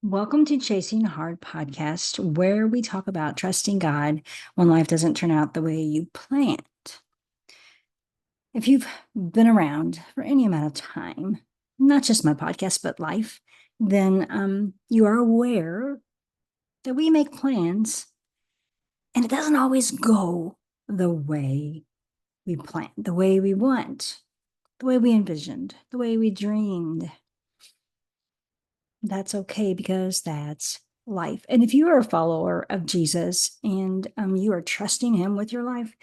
Welcome to Chasing Hard podcast, where we talk about trusting God when life doesn't turn out the way you planned. If you've been around for any amount of time, not just my podcast, but life, then you are aware that we make plans and it doesn't always go the way we planned, the way we want, the way we envisioned, the way we dreamed. That's okay because that's life. And if you are a follower of Jesus and you are trusting him with your life,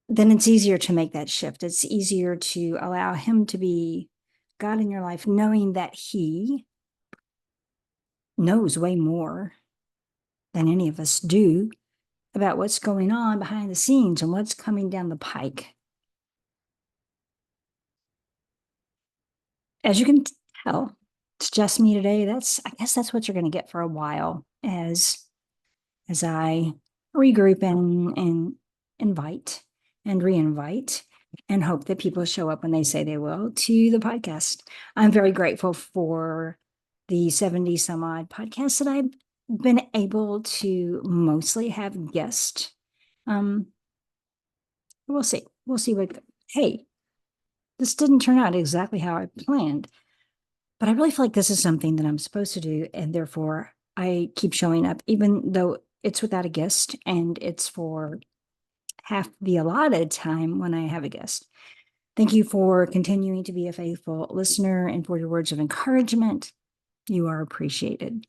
then it's easier to make that shift. It's easier to allow him to be God in your life, knowing that he knows way more than any of us do about what's going on behind the scenes and what's coming down the pike. As you can tell, it's just me today. I guess that's what you're going to get for a while as I regroup and invite and reinvite and hope that people show up when they say they will to the podcast. I'm very grateful for the 70 some odd podcasts that I've been able to mostly have guests. We'll see. We'll see hey, this didn't turn out exactly how I planned, but I really feel like this is something that I'm supposed to do. And therefore, I keep showing up, even though it's without a guest and it's for half the allotted time when I have a guest. Thank you for continuing to be a faithful listener and for your words of encouragement. You are appreciated.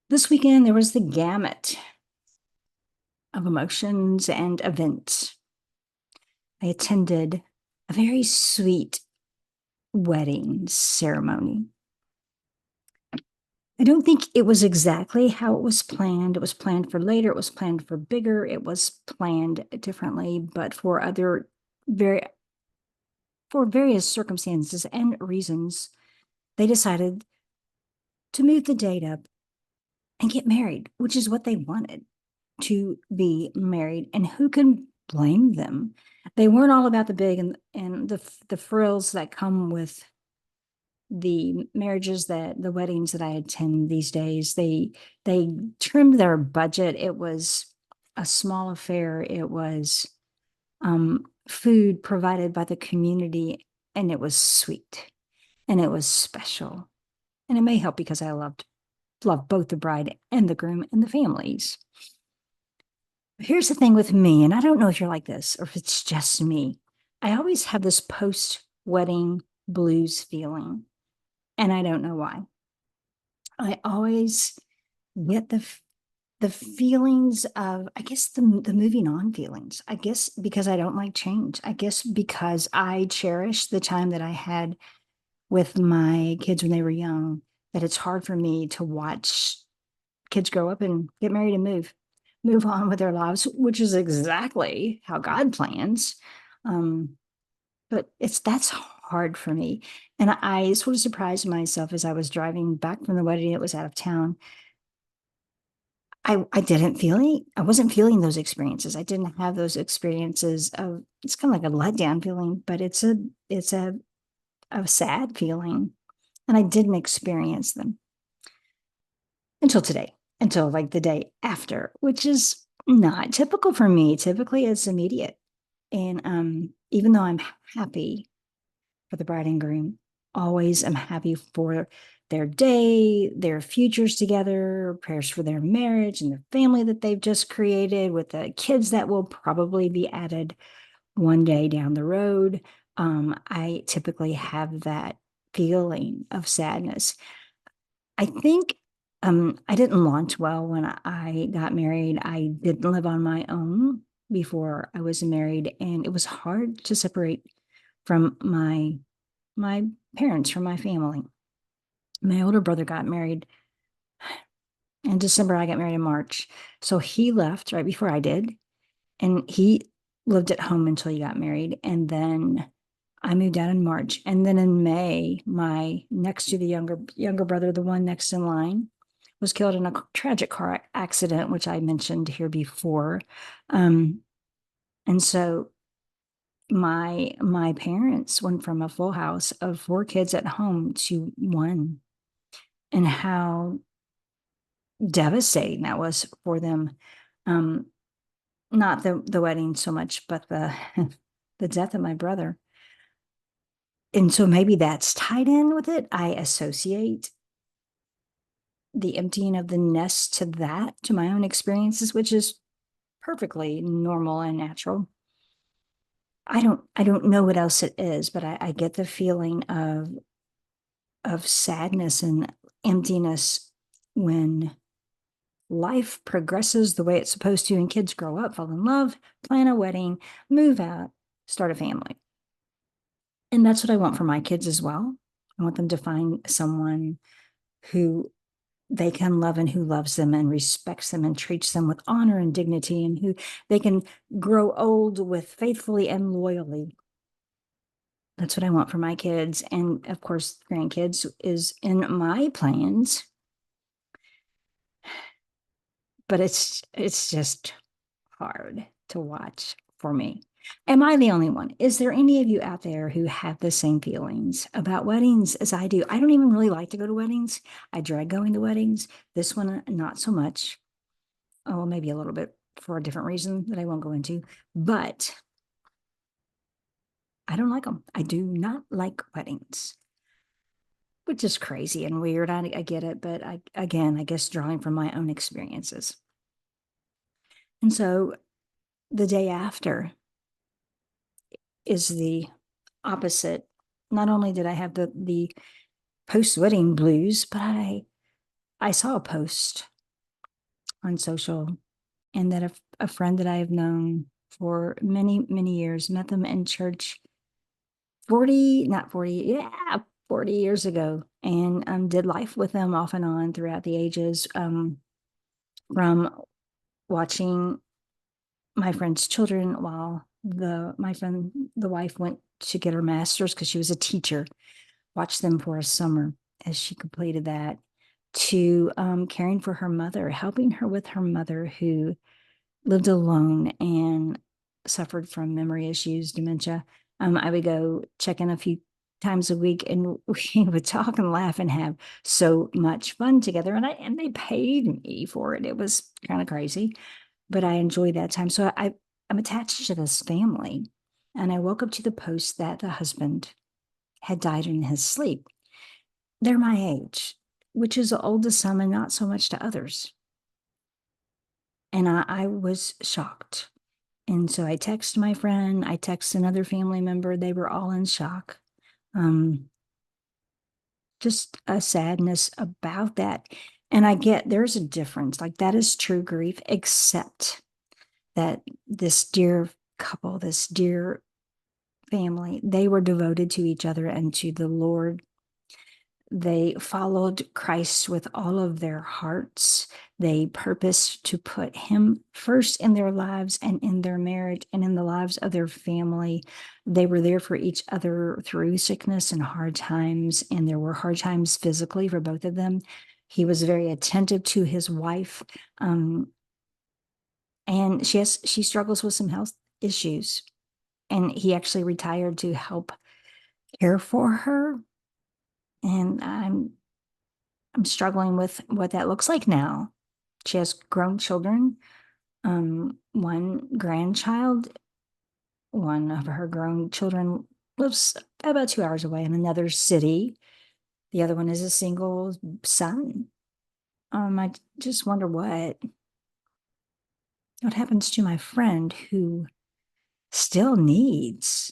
This weekend, there was the gamut of emotions and events. I attended a very sweet wedding ceremony. I don't think it was exactly how it was planned. It was planned for later, it was planned for bigger, it was planned differently, but for various circumstances and reasons, they decided to move the date up and get married, which is what they wanted, to be married. And who can blame them? They weren't all about the big and the frills that come with the marriages, that the weddings that I attend these days. They trimmed their budget. It was a small affair. It was food provided by the community, and it was sweet and it was special. And it may help because I loved both the bride and the groom and the families. Here's the thing with me, and I don't know if you're like this or if it's just me. I always have this post-wedding blues feeling, and I don't know why. I always get the feelings of, I guess, the moving on feelings. I guess because I don't like change. I guess because I cherish the time that I had with my kids when they were young, that it's hard for me to watch kids grow up and get married and move on with their lives, which is exactly how God plans. Um, but that's hard for me. And I sort of surprised myself as I was driving back from the wedding. It was out of town. I wasn't feeling those experiences. I didn't have those experiences of, it's kind of like a letdown feeling, but it's a sad feeling. And I didn't experience them until today, until like the day after, which is not typical for me. Typically it's immediate. And even though I'm happy for the bride and groom, always am happy for their day, their futures together, prayers for their marriage and their family that they've just created with the kids that will probably be added one day down the road. I typically have that feeling of sadness. I think I didn't launch well when I got married. I didn't live on my own before I was married, and it was hard to separate from my parents, from my family. My older brother got married in December. I got married in March. So he left right before I did. And he lived at home until he got married. And then I moved out in March. And then in May, my next to the younger brother, the one next in line, was killed in a tragic car accident, which I mentioned here before. And so my parents went from a full house of four kids at home to one. and how devastating that was for them. Not the wedding so much, but the the death of my brother. And so maybe that's tied in with it. I associate the emptying of the nest to that, to my own experiences, which is perfectly normal and natural. I don't know what else it is, but I get the feeling of sadness and emptiness when life progresses the way it's supposed to, and kids grow up, fall in love, plan a wedding, move out, start a family. And that's what I want for my kids as well. I want them to find someone who they can love and who loves them and respects them and treats them with honor and dignity, and who they can grow old with faithfully and loyally. That's what I want for my kids. And of course, grandkids is in my plans, but it's just hard to watch for me. Am I the only one? Is there any of you out there who have the same feelings about weddings as I do? I don't even really like to go to weddings. I dread going to weddings. This one, not so much. Oh, maybe a little bit for a different reason that I won't go into, but I don't like them. I do not like weddings, which is crazy and weird. I get it, but I guess drawing from my own experiences. And so the day after is the opposite. Not only did I have the post-wedding blues, but I saw a post on social, and that a friend that I have known for many, many years, met them in church 40 years ago, and did life with them off and on throughout the ages, from watching my friend's children while the wife went to get her master's because she was a teacher, watched them for a summer as she completed that, to caring for her mother, helping her with her mother who lived alone and suffered from memory issues, dementia. I would go check in a few times a week, and we would talk and laugh and have so much fun together. And they paid me for it. It was kind of crazy, but I enjoyed that time. So I'm attached to this family. And I woke up to the post that the husband had died in his sleep. They're my age, which is old to some and not so much to others. And I was shocked. And so I text my friend, I text another family member. They were all in shock. Just a sadness about that. And I get there's a difference. Like, that is true grief, except that this dear couple, this dear family, they were devoted to each other and to the Lord. They followed Christ with all of their hearts. They purposed to put him first in their lives and in their marriage and in the lives of their family. They were there for each other through sickness and hard times, and there were hard times physically for both of them. He was very attentive to his wife, and she struggles with some health issues, and he actually retired to help care for her. And I'm struggling with what that looks like now. She has grown children, one grandchild. One of her grown children lives about 2 hours away in another city. The other one is a single son. I just wonder what happens to my friend who still needs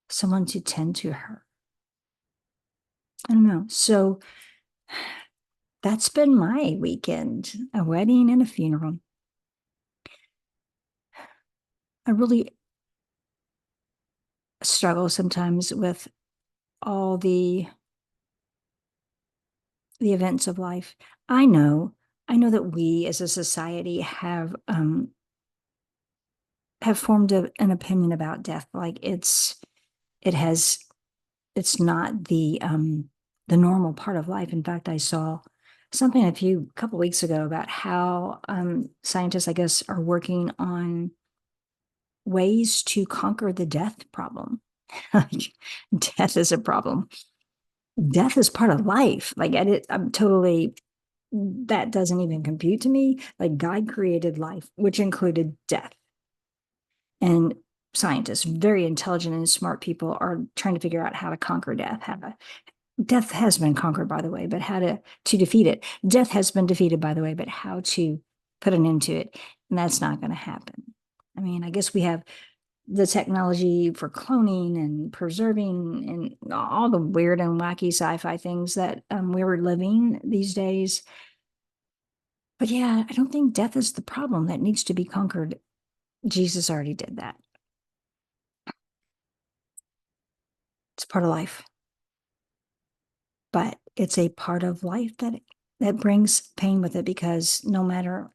someone to tend to her. I don't know. So that's been my weekend, a wedding and a funeral. I really struggle sometimes with all the events of life. I know that we as a society have formed an opinion about death. Like, it's not the normal part of life. In fact, I saw something a couple weeks ago about how scientists, I guess, are working on ways to conquer the death problem. Death is a problem. death is part of life. Like I'm totally, that doesn't even compute to me. Like God created life, which included death. And scientists, very intelligent and smart people, are trying to figure out how to conquer death. Death has been conquered, by the way, but how to defeat it. Death has been defeated, by the way, but how to put an end to it. And that's not going to happen. I mean, I guess we have the technology for cloning and preserving and all the weird and wacky sci-fi things that we were living these days. But yeah, I don't think death is the problem that needs to be conquered. Jesus already did that. It's part of life, but it's a part of life that brings pain with it, because no matter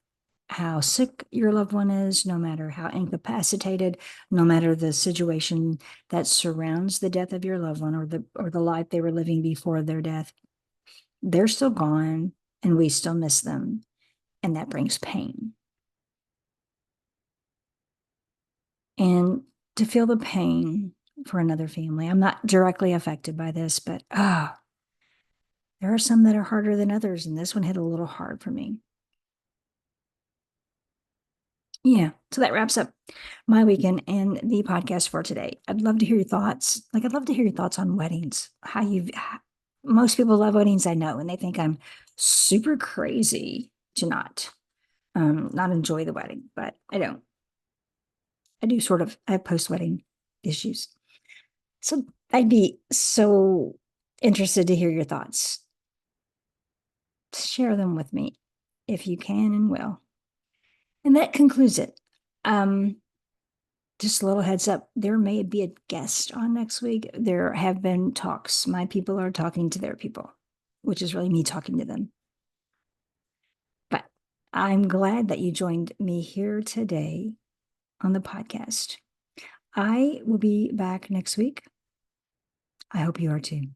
how sick your loved one is, no matter how incapacitated, no matter the situation that surrounds the death of your loved one, or the life they were living before their death, they're still gone and we still miss them. And that brings pain. And to feel the pain for another family, I'm not directly affected by this, but there are some that are harder than others. And this one hit a little hard for me. Yeah. So that wraps up my weekend and the podcast for today. I'd love to hear your thoughts. Like, I'd love to hear your thoughts on weddings. Most people love weddings, I know, and they think I'm super crazy to not enjoy the wedding, but I don't. I do sort of. I have post-wedding issues. So I'd be so interested to hear your thoughts. Share them with me if you can and will. And that concludes it. Just a little heads up, there may be a guest on next week. There have been talks. My people are talking to their people, which is really me talking to them. But I'm glad that you joined me here today on the podcast. I will be back next week. I hope you are too.